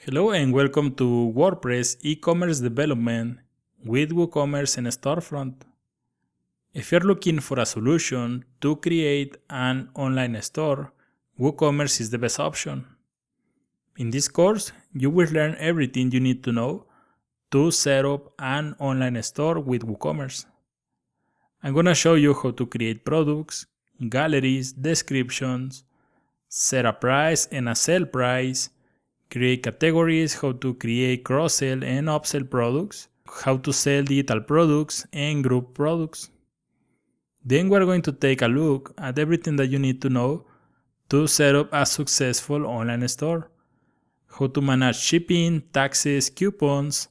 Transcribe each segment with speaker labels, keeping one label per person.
Speaker 1: Hello and welcome to WordPress e-commerce development with WooCommerce and Storefront. If you're looking for a solution to create an online store, WooCommerce is the best option. In this course, you will learn everything you need to know to set up an online store with WooCommerce. I'm going to show you how to create products, galleries, descriptions, set a price and a sell price, create categories, how to create cross-sell and upsell products, how to sell digital products and group products. Then we're going to take a look at everything that you need to know to set up a successful online store, how to manage shipping, taxes, coupons,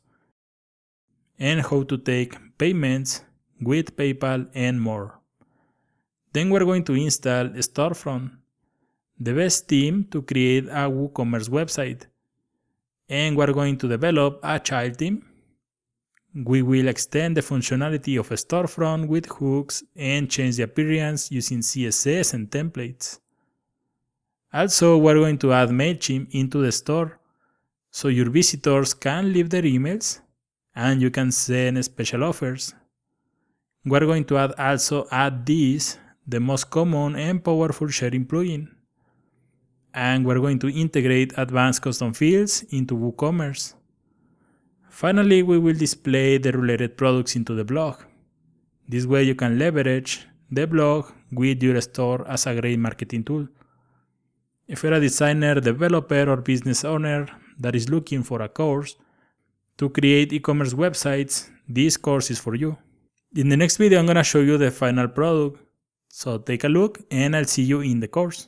Speaker 1: and how to take payments with PayPal and more. Then we're going to install Storefront, the best theme to create a WooCommerce website. And we're going to develop a child theme. We will extend the functionality of a storefront with hooks and change the appearance using CSS and templates. Also, we're going to add MailChimp into the store so your visitors can leave their emails and you can send special offers. We're going to add this, the most common and powerful sharing plugin. And we're going to integrate advanced custom fields into WooCommerce. Finally, we will display the related products into the blog. This way you can leverage the blog with your store as a great marketing tool. If you're a designer, developer, or business owner that is looking for a course to create e-commerce websites, this course is for you. In the next video, I'm going to show you the final product. So take a look and I'll see you in the course.